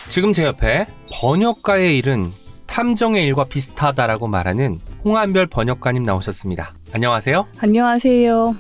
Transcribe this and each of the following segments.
지금 제 옆에 번역가의 일은 탐정의 일과 비슷하다라고 말하는 홍한별 번역가님 나오셨습니다. 안녕하세요. 안녕하세요.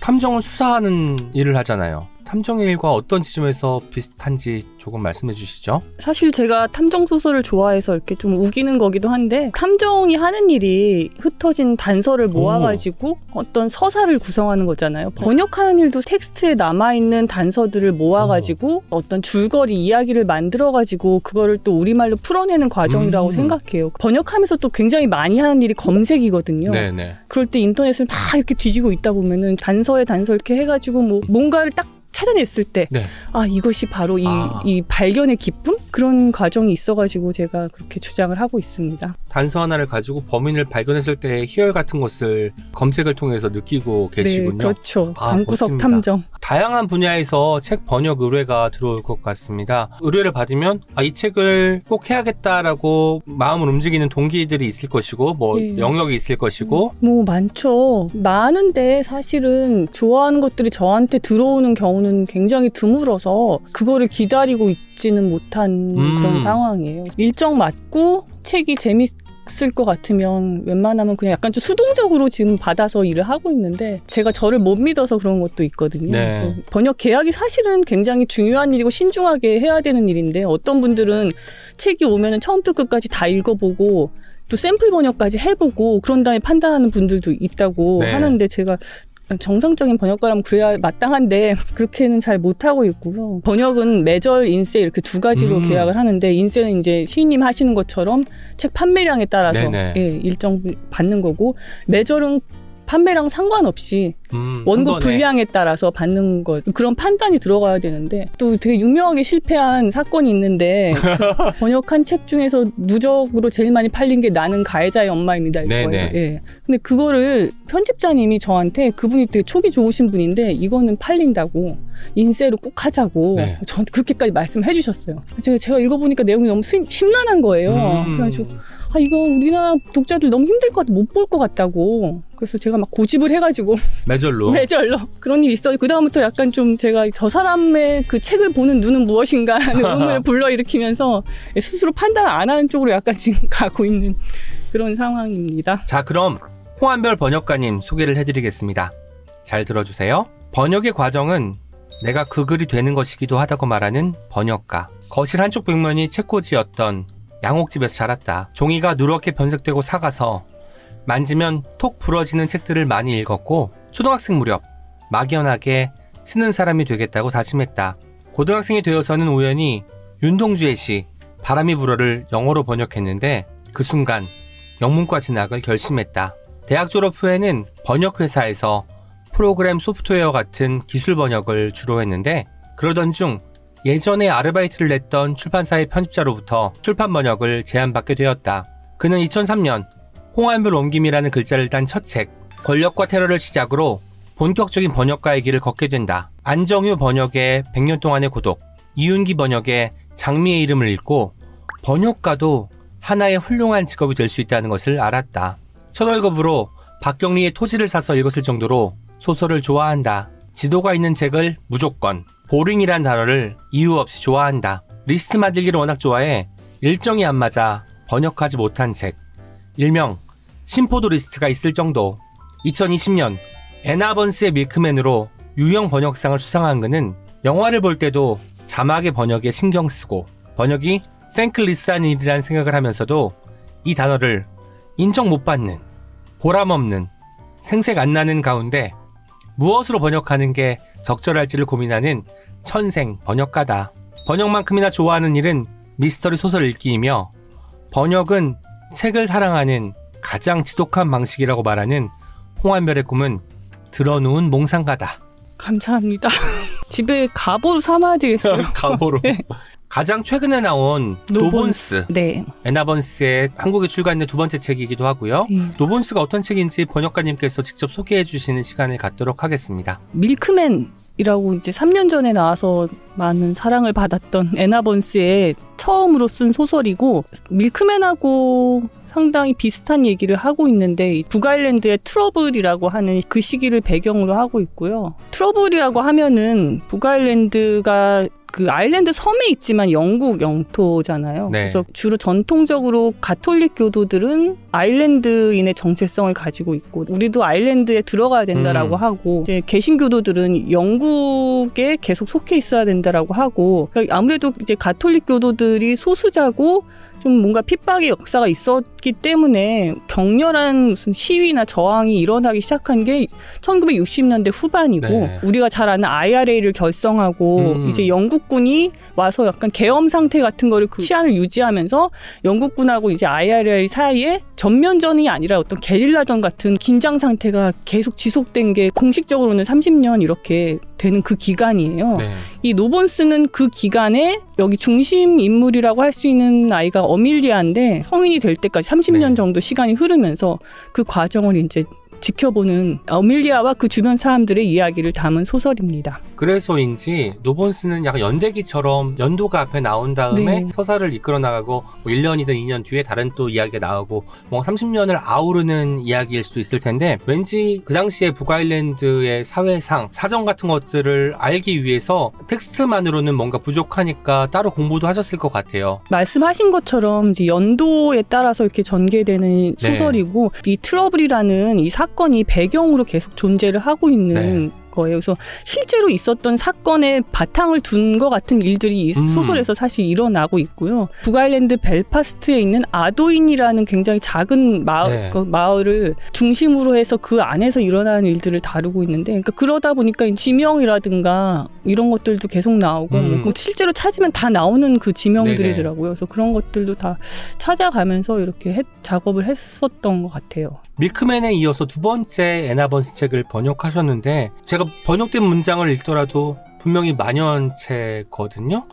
탐정은 수사하는 일을 하잖아요. 탐정의 일과 어떤 지점에서 비슷한지 조금 말씀해 주시죠. 사실 제가 탐정 소설을 좋아해서 이렇게 좀 우기는 거기도 한데, 탐정이 하는 일이 흩어진 단서를 모아가지고 어떤 서사를 구성하는 거잖아요. 번역하는 일도 텍스트에 남아있는 단서들을 모아가지고 어떤 줄거리 이야기를 만들어가지고 그거를 또 우리말로 풀어내는 과정이라고 생각해요. 번역하면서 또 굉장히 많이 하는 일이 검색이거든요. 네네. 그럴 때 인터넷을 막 이렇게 뒤지고 있다 보면은 단서에 단서 이렇게 해가지고 뭐 뭔가를 딱 찾아냈을 때, 네. 아, 이것이 바로 이 발견의 기쁨? 그런 과정이 있어가지고 제가 그렇게 주장을 하고 있습니다. 단서 하나를 가지고 범인을 발견했을 때의 희열 같은 것을 검색을 통해서 느끼고 계시군요. 네, 그렇죠. 방구석 멋집니다. 탐정. 다양한 분야에서 책 번역 의뢰가 들어올 것 같습니다. 의뢰를 받으면 이 책을 꼭 해야겠다라고 마음을 움직이는 동기들이 있을 것이고, 뭐 네. 영역이 있을 것이고. 뭐 많죠. 많은데 사실은 좋아하는 것들이 저한테 들어오는 경우는 굉장히 드물어서 그거를 기다리고 있지는 못한 그런 상황이에요. 일정 맞고 책이 재밌을 것 같으면 웬만하면 그냥 약간 좀 수동적으로 지금 받아서 일을 하고 있는데, 제가 저를 못 믿어서 그런 것도 있거든요. 네. 번역 계약이 사실은 굉장히 중요한 일이고 신중하게 해야 되는 일인데, 어떤 분들은 책이 오면은 처음부터 끝까지 다 읽어보고 또 샘플 번역까지 해보고 그런 다음에 판단하는 분들도 있다고 하는데, 제가 정상적인 번역가라면 그래야 마땅한데 그렇게는 잘 못하고 있고요. 번역은 매절, 인세 이렇게 두 가지로 계약을 하는데, 인세는 이제 시인님 하시는 것처럼 책 판매량에 따라서 일정 받는 거고, 매절은 판매량 상관없이 원고 분량에 따라서 받는 것, 그런 판단이 들어가야 되는데, 또 되게 유명하게 실패한 사건이 있는데 번역한 책 중에서 누적으로 제일 많이 팔린 게 나는 가해자의 엄마입니다. 이거예요. 예. 근데 그거를 편집자님이 저한테, 그분이 되게 촉이 좋으신 분인데 이거는 팔린다고 인쇄로 꼭 하자고 저한테 그렇게까지 말씀해 주셨어요. 제가 읽어보니까 내용이 너무 심란한 거예요. 그래가지고 이거 우리나라 독자들 너무 힘들 것 같아, 못 볼 것 같다고. 그래서 제가 막 고집을 해가지고 매절로 그런 일이 있어요. 그 다음부터 약간 좀 제가 저 사람의 그 책을 보는 눈은 무엇인가 하는 의문을 불러일으키면서 스스로 판단 안 하는 쪽으로 약간 지금 가고 있는 그런 상황입니다. 자, 그럼 홍한별 번역가님 소개를 해드리겠습니다. 잘 들어주세요. 번역의 과정은 내가 그 글이 되는 것이기도 하다고 말하는 번역가. 거실 한쪽 벽면이 책꽂이였던 양옥집에서 자랐다. 종이가 누렇게 변색되고 삭아서 만지면 톡 부러지는 책들을 많이 읽었고, 초등학생 무렵 막연하게 쓰는 사람이 되겠다고 다짐했다. 고등학생이 되어서는 우연히 윤동주의 시 바람이 불어를 영어로 번역했는데, 그 순간 영문과 진학을 결심했다. 대학 졸업 후에는 번역회사에서 프로그램 소프트웨어 같은 기술 번역을 주로 했는데, 그러던 중 예전에 아르바이트를 냈던 출판사의 편집자로부터 출판 번역을 제안받게 되었다. 그는 2003년 홍한별 옮김이라는 글자를 딴 첫 책, 권력과 테러를 시작으로 본격적인 번역가의 길을 걷게 된다. 안정유 번역의 100년 동안의 고독, 이윤기 번역의 장미의 이름을 읽고 번역가도 하나의 훌륭한 직업이 될 수 있다는 것을 알았다. 첫 월급으로 박경리의 토지를 사서 읽었을 정도로 소설을 좋아한다. 지도가 있는 책을 무조건, 보링이란 단어를 이유 없이 좋아한다. 리스트 만들기를 워낙 좋아해 일정이 안 맞아 번역하지 못한 책, 일명 심포도 리스트가 있을 정도. 2020년 애나번스의 밀크맨으로 유형 번역상을 수상한 그는 영화를 볼 때도 자막의 번역에 신경 쓰고 번역이 땡클리스한 일이라는 생각을 하면서도 이 단어를 인정 못 받는, 보람 없는, 생색 안 나는 가운데 무엇으로 번역하는 게 적절할지를 고민하는 천생 번역가다. 번역만큼이나 좋아하는 일은 미스터리 소설 읽기이며, 번역은 책을 사랑하는 가장 지독한 방식이라고 말하는 홍한별의 꿈은 들어누운 몽상가다. 감사합니다. 집에 가보로 삼아야 되겠어요. 가보로. 네. 가장 최근에 나온 노본스. 네. 애나번스의 한국에 출간된 두 번째 책이기도 하고요. 노본스가 어떤 책인지 번역가님께서 직접 소개해 주시는 시간을 갖도록 하겠습니다. 밀크맨이라고 이제 3년 전에 나와서 많은 사랑을 받았던 애나번스의 처음으로 쓴 소설이고, 밀크맨하고 상당히 비슷한 얘기를 하고 있는데, 북아일랜드의 트러블이라고 하는 그 시기를 배경으로 하고 있고요. 트러블이라고 하면은 북아일랜드가 그 아일랜드 섬에 있지만 영국 영토잖아요. 네. 그래서 주로 전통적으로 가톨릭 교도들은 아일랜드인의 정체성을 가지고 있고 우리도 아일랜드에 들어가야 된다라고 하고 이제 개신교도들은 영국에 계속 속해 있어야 된다라고 하고 그러니까 아무래도 이제 가톨릭 교도들이 소수자고 좀 뭔가 핍박의 역사가 있었기 때문에 격렬한 무슨 시위나 저항이 일어나기 시작한 게 1960년대 후반이고 네. 우리가 잘 아는 IRA를 결성하고 이제 영국군이 와서 약간 계엄 상태 같은 거를 그 치안을 유지하면서 영국군하고 이제 IRA 사이에 전면전이 아니라 어떤 게릴라전 같은 긴장 상태가 계속 지속된 게 공식적으로는 30년 이렇게 되는 그 기간이에요. 네. 이 노본스는 그 기간에 여기 중심 인물이라고 할 수 있는 아이가 어밀리아인데 성인이 될 때까지 30년 네. 정도 시간이 흐르면서 그 과정을 이제 지켜보는 어밀리아와 그 주변 사람들의 이야기를 담은 소설입니다. 그래서인지 노본스는 약간 연대기처럼 연도가 앞에 나온 다음에 네. 서사를 이끌어 나가고 뭐 1년이든 2년 뒤에 다른 또 이야기가 나오고 뭐 30년을 아우르는 이야기일 수도 있을 텐데 왠지 그 당시에 북아일랜드의 사회상 사정 같은 것들을 알기 위해서 텍스트만으로는 뭔가 부족하니까 따로 공부도 하셨을 것 같아요. 말씀하신 것처럼 이제 연도에 따라서 이렇게 전개되는 소설이고 이 트러블이라는 이 사건이 배경으로 계속 존재를 하고 있는 거예요. 그래서 실제로 있었던 사건에 바탕을 둔 것 같은 일들이 이 소설에서 사실 일어나고 있고요. 북아일랜드 벨파스트에 있는 아도인이라는 굉장히 작은 그 마을을 중심으로 해서 그 안에서 일어나는 일들을 다루고 있는데 그러니까 그러다 보니까 지명이라든가 이런 것들도 계속 나오고 뭐 실제로 찾으면 다 나오는 그 지명들이더라고요. 그래서 그런 것들도 다 찾아가면서 이렇게 작업을 했었던 것 같아요. 밀크맨에 이어서 두 번째 애나 번스 책을 번역하셨는데 제가 번역된 문장을 읽더라도 분명히 만연체거든요.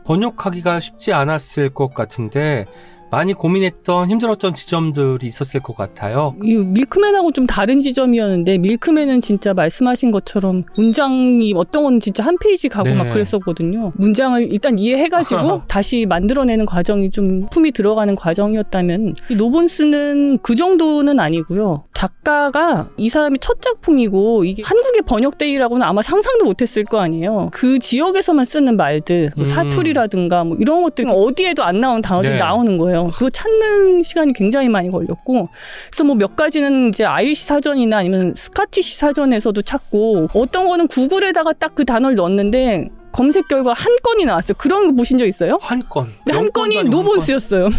번역하기가 쉽지 않았을 것 같은데 많이 고민했던 힘들었던 지점들이 있었을 것 같아요. 이 밀크맨하고 좀 다른 지점이었는데 밀크맨은 진짜 말씀하신 것처럼 문장이 어떤 건 진짜 한 페이지 가고 막 그랬었거든요. 문장을 일단 이해해가지고 다시 만들어내는 과정이 좀 품이 들어가는 과정이었다면 이 노본스는 그 정도는 아니고요. 작가가 이 사람이 첫 작품이고 이게 한국에 번역되기라고는 아마 상상도 못했을 거 아니에요. 그 지역에서만 쓰는 말들, 뭐 사투리라든가 뭐 이런 것들이 어디에도 안 나오는 단어들이 나오는 거예요. 그거 찾는 시간이 굉장히 많이 걸렸고 그래서 뭐 몇 가지는 이제 아이리시 사전이나 아니면 스카티시 사전에서도 찾고 어떤 거는 구글에다가 딱 그 단어를 넣었는데 검색 결과 한 건이 나왔어요. 그런 거 보신 적 있어요? 한 건. 한 건이 노본스였어요.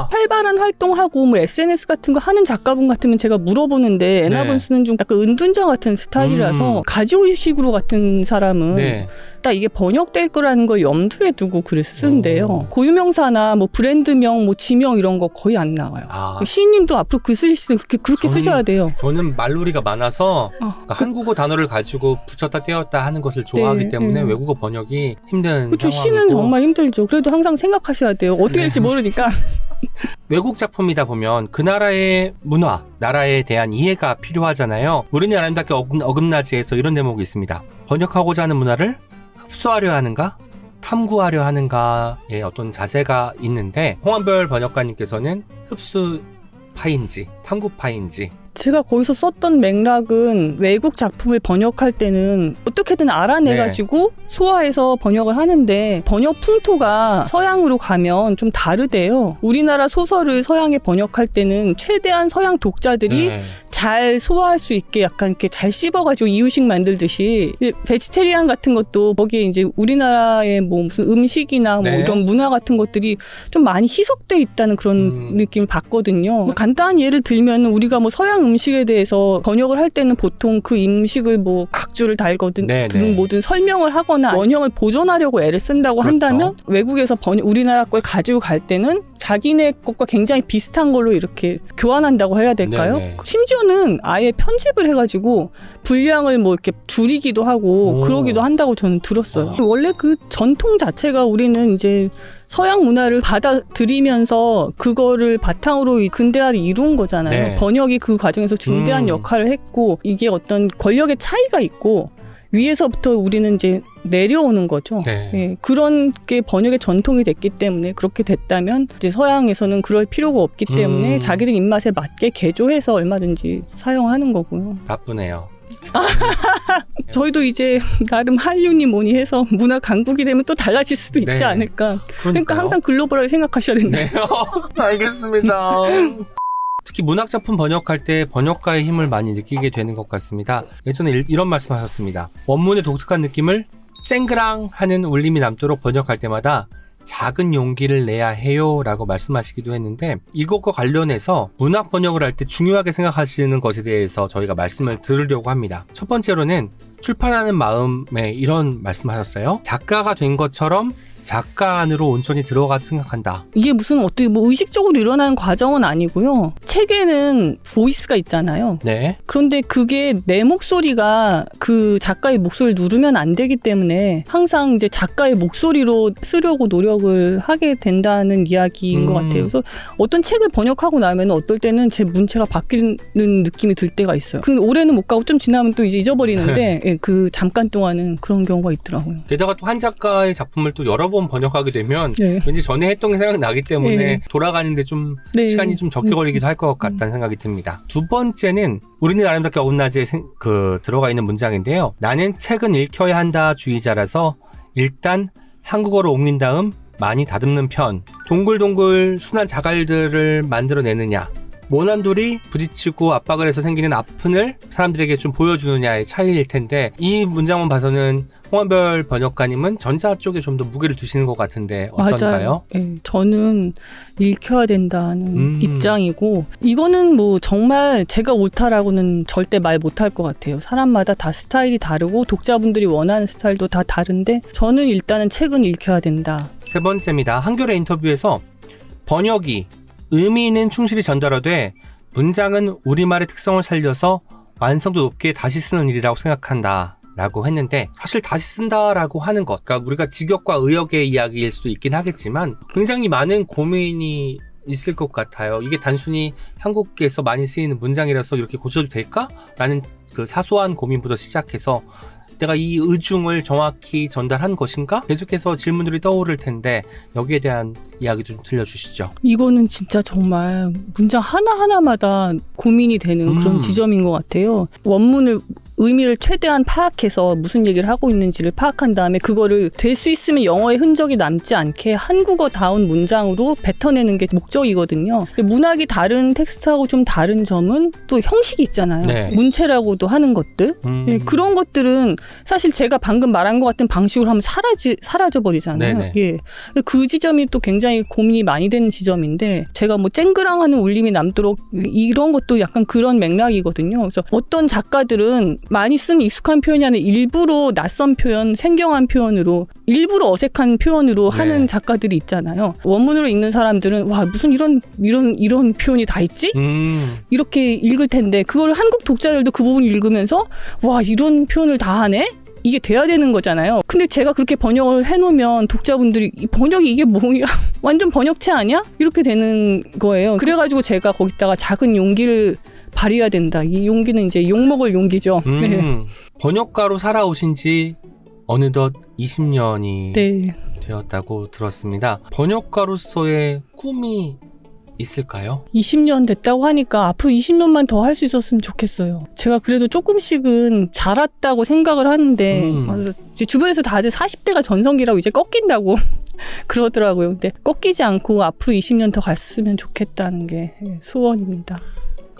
활발한 활동하고 뭐 SNS 같은 거 하는 작가분 같으면 제가 물어보는데 애나 번스는 좀 약간 은둔자 같은 스타일이라서 가지오이식으로 같은 사람은 딱 이게 번역될 거라는 걸 염두에 두고 글을 쓰는데요. 고유명사나 뭐 브랜드명, 뭐 지명 이런 거 거의 안 나와요. 시인님도 앞으로 글 쓰실 때 그렇게 쓰셔야 돼요. 저는 말놀이가 많아서 그러니까 한국어 단어를 가지고 붙였다 떼었다 하는 것을 좋아하기 때문에 외국어 번역이 힘든 상황이고. 시는 정말 힘들죠. 그래도 항상 생각하셔야 돼요. 어떻게 될지 모르니까. 외국 작품이다 보면 그 나라의 문화, 나라에 대한 이해가 필요하잖아요. 우리는 아름답게 어긋나지 해서 이런 대목이 있습니다. 번역하고자 하는 문화를 흡수하려 하는가? 탐구하려 하는가의 어떤 자세가 있는데 홍한별 번역가님께서는 흡수파인지 탐구파인지 제가 거기서 썼던 맥락은 외국 작품을 번역할 때는 어떻게든 알아내가지고 소화해서 번역을 하는데 번역 풍토가 서양으로 가면 좀 다르대요. 우리나라 소설을 서양에 번역할 때는 최대한 서양 독자들이 잘 소화할 수 있게 약간 이렇게 잘 씹어가지고 이유식 만들듯이 베지테리안 같은 것도 거기에 이제 우리나라의 뭐 무슨 음식이나 뭐 이런 문화 같은 것들이 좀 많이 희석돼 있다는 그런 느낌을 받거든요. 뭐 간단한 예를 들면 우리가 뭐 서양 음식에 대해서 번역을 할 때는 보통 그 음식을 뭐 각주를 달거든 뭐든 설명을 하거나 원형을 보존하려고 애를 쓴다고 한다면 외국에서 우리나라 걸 가지고 갈 때는 자기네 것과 굉장히 비슷한 걸로 이렇게 교환한다고 해야 될까요? 심지어는 아예 편집을 해가지고 분량을 뭐 이렇게 줄이기도 하고 그러기도 한다고 저는 들었어요. 원래 그 전통 자체가 우리는 이제 서양 문화를 받아들이면서 그거를 바탕으로 근대화를 이룬 거잖아요. 번역이 그 과정에서 중대한 역할을 했고 이게 어떤 권력의 차이가 있고 위에서부터 우리는 이제 내려오는 거죠. 그런 게 번역의 전통이 됐기 때문에 그렇게 됐다면 이제 서양에서는 그럴 필요가 없기 때문에 자기들 입맛에 맞게 개조해서 얼마든지 사용하는 거고요. 나쁘네요. 저희도 이제 나름 한류니 뭐니 해서 문화 강국이 되면 또 달라질 수도 있지 네. 않을까. 그러니까 그러니까요. 항상 글로벌하게 생각하셔야 된다. 네. 알겠습니다. 특히 문학작품 번역할 때 번역가의 힘을 많이 느끼게 되는 것 같습니다. 예전에 이런 말씀하셨습니다. 원문의 독특한 느낌을 쨍그랑하는 울림이 남도록 번역할 때마다 작은 용기를 내야 해요 라고 말씀하시기도 했는데, 이것과 관련해서 문학 번역을 할 때 중요하게 생각하시는 것에 대해서 저희가 말씀을 들으려고 합니다. 첫 번째로는 출판하는 마음에 이런 말씀하셨어요. 작가가 된 것처럼 작가 안으로 온전히 들어가서 생각한다. 이게 무슨 어떻게 뭐 의식적으로 일어나는 과정은 아니고요. 책에는 보이스가 있잖아요. 네. 그런데 그게 내 목소리가 그 작가의 목소리를 누르면 안 되기 때문에 항상 이제 작가의 목소리로 쓰려고 노력을 하게 된다는 이야기인 것 같아요. 그래서 어떤 책을 번역하고 나면 어떨 때는 제 문체가 바뀌는 느낌이 들 때가 있어요. 근데 올해는 못 가고 좀 지나면 또 이제 잊어버리는데 예, 그 잠깐 동안은 그런 경우가 있더라고요. 게다가 또 한 작가의 작품을 또 여러 번 번역하게 되면 네. 왠지 전에 했던 게 생각나기 때문에 네. 돌아가는데 좀 네. 시간이 좀 적게 걸리기도 할 것 같다는 생각이 듭니다. 두 번째는 우리는 아름답게 어긋나지에 들어가 있는 문장인데요. 나는 책은 읽혀야 한다 주의자라서 일단 한국어로 옮긴 다음 많이 다듬는 편. 동글동글 순한 자갈들을 만들어내느냐, 모난돌이 부딪히고 압박을 해서 생기는 아픈을 사람들에게 좀 보여주느냐의 차이일 텐데, 이 문장만 봐서는 홍한별 번역가님은 전자 쪽에 좀 더 무게를 두시는 것 같은데 어떤가요? 맞아요. 네, 저는 읽혀야 된다는 입장이고, 이거는 뭐 정말 제가 옳다라고는 절대 말 못할 것 같아요. 사람마다 다 스타일이 다르고 독자분들이 원하는 스타일도 다 다른데, 저는 일단은 책은 읽혀야 된다. 세 번째입니다. 한겨레 인터뷰에서 번역이 의미 있는 충실히 전달하되 문장은 우리말의 특성을 살려서 완성도 높게 다시 쓰는 일이라고 생각한다 라고 했는데, 사실 다시 쓴다라고 하는 것, 그러니까 우리가 직역과 의역의 이야기일 수도 있긴 하겠지만 굉장히 많은 고민이 있을 것 같아요. 이게 단순히 한국에서 많이 쓰이는 문장이라서 이렇게 고쳐도 될까? 라는 그 사소한 고민부터 시작해서 내가 이 의중을 정확히 전달한 것인가? 계속해서 질문들이 떠오를 텐데 여기에 대한 이야기도 좀 들려주시죠. 이거는 진짜 정말 문장 하나하나마다 고민이 되는 그런 지점인 것 같아요. 원문을 의미를 최대한 파악해서 무슨 얘기를 하고 있는지를 파악한 다음에 그거를 될 수 있으면 영어의 흔적이 남지 않게 한국어다운 문장으로 뱉어내는 게 목적이거든요. 문학이 다른 텍스트하고 좀 다른 점은 또 형식이 있잖아요. 네. 문체라고도 하는 것들. 예, 그런 것들은 사실 제가 방금 말한 것 같은 방식으로 하면 사라져버리잖아요. 네네. 예. 그 지점이 또 굉장히 고민이 많이 되는 지점인데, 제가 뭐 쨍그랑하는 울림이 남도록 이런 것도 약간 그런 맥락이거든요. 그래서 어떤 작가들은 많이 쓰는 익숙한 표현이 아니라 일부러 낯선 표현, 생경한 표현으로, 일부러 어색한 표현으로 하는 작가들이 있잖아요. 원문으로 읽는 사람들은 와, 무슨 이런 표현이 다 있지? 이렇게 읽을 텐데, 그걸 한국 독자들도 그 부분 읽으면서 와, 이런 표현을 다 하네? 이게 돼야 되는 거잖아요. 근데 제가 그렇게 번역을 해놓으면 독자분들이 이 번역이 이게 뭐야? 완전 번역체 아니야? 이렇게 되는 거예요. 그래가지고 제가 거기다가 작은 용기를 발휘해야 된다. 이 용기는 이제 욕먹을 용기죠. 네. 번역가로 살아오신 지 어느덧 20년이 네. 되었다고 들었습니다. 번역가로서의 꿈이 있을까요? 20년 됐다고 하니까 앞으로 20년만 더 할 수 있었으면 좋겠어요. 제가 그래도 조금씩은 자랐다고 생각을 하는데 이제 주변에서 다들 40대가 전성기라고 이제 꺾인다고 그러더라고요. 근데 꺾이지 않고 앞으로 20년 더 갔으면 좋겠다는 게 소원입니다.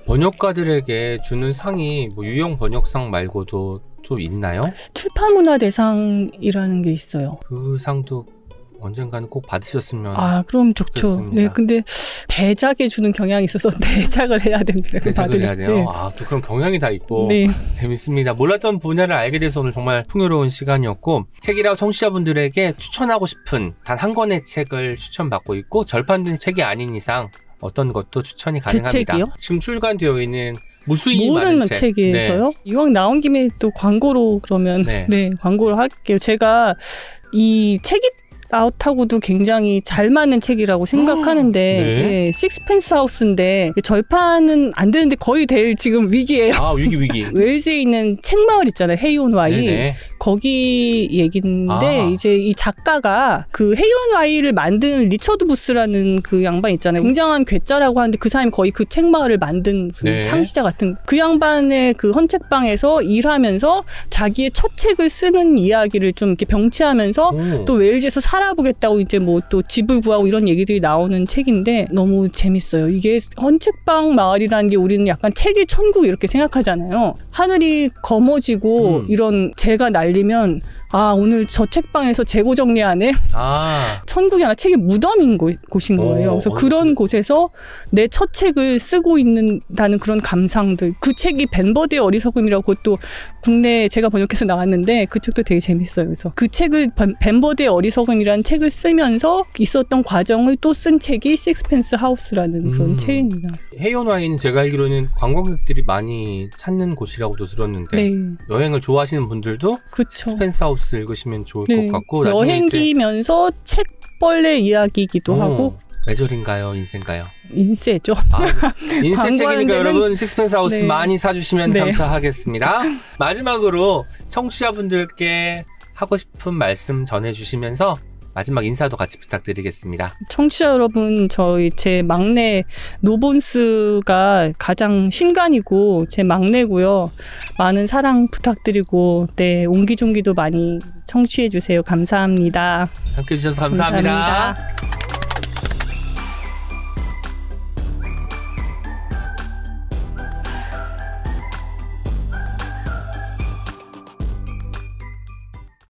번역가들에게 주는 상이 뭐 유형 번역상 말고도 또 있나요? 출판문화대상이라는 게 있어요. 그 상도 언젠가는 꼭 받으셨으면. 그럼 좋죠. 좋겠습니다. 네, 근데 대작에 주는 경향이 있어서 대작을 해야 됩니다. 대작을 해야 돼요? 네. 또 그런 경향이 다 있고. 네. 재밌습니다. 몰랐던 분야를 알게 돼서 오늘 정말 풍요로운 시간이었고, 책이라고 청취자분들에게 추천하고 싶은 단 한 권의 책을 추천받고 있고, 절판된 책이 아닌 이상 어떤 것도 추천이 가능합니다. 제 책이요? 지금 출간되어 있는 무수히 모든 많은 책. 책에서요? 네. 이왕 나온 김에 또 광고로 그러면 광고를 할게요. 제가 이 책이 아웃하고도 굉장히 잘 맞는 책이라고 생각하는데 네, 식스펜스 하우스인데 절판은 안 되는데 거의 될 지금 위기예요. 위기. 웨일즈에 있는 책마을 있잖아요. 헤이온 와이. 거기 얘기인데 이제 이 작가가 그 헤이온와이를 만든 리처드 부스라는 그 양반 있잖아요. 굉장한 괴짜라고 하는데 그 사람이 거의 그 책마을을 만든 네. 창시자 같은 그 양반의 그 헌책방에서 일하면서 자기의 첫 책을 쓰는 이야기를 좀 이렇게 병치하면서 또 웨일즈에서 살아보겠다고 이제 뭐 또 집을 구하고 이런 얘기들이 나오는 책인데 너무 재밌어요. 이게 헌책방 마을이라는 게 우리는 약간 책의 천국 이렇게 생각하잖아요. 하늘이 검어지고 이런 재가 날리면 아 오늘 저 책방에서 재고 정리하네. 천국이 아니라 책의 무덤인 곳인 거예요. 그래서 그런 곳에서 내 첫 책을 쓰고 있는다는 그런 감상들. 그 책이 벤버드의 어리석음이라고 그것도 국내에 제가 번역해서 나왔는데 그 책도 되게 재밌어요. 그래서 그 책을 벤버드의 어리석음이라는 책을 쓰면서 있었던 과정을 또 쓴 책이 식스펜스 하우스라는 그런 책입니다. 헤이온와이는 제가 알기로는 관광객들이 많이 찾는 곳이라고도 들었는데 네. 여행을 좋아하시는 분들도 그쵸. 식스펜스 하우스 읽으시면 좋을 네. 것 같고 여행기면서 책벌레 이야기이기도 하고 메절인가요? 인세인가요? 인세죠. 인세 책이니까 데는... 여러분 식스펜스 하우스 네. 많이 사주시면 네. 감사하겠습니다. 마지막으로 청취자분들께 하고 싶은 말씀 전해주시면서 마지막 인사도 같이 부탁드리겠습니다. 청취자 여러분, 제 막내 노본스가 가장 신간이고 제 막내고요. 많은 사랑 부탁드리고 네, 옹기종기도 많이 청취해 주세요. 감사합니다. 함께해 주셔서 감사합니다.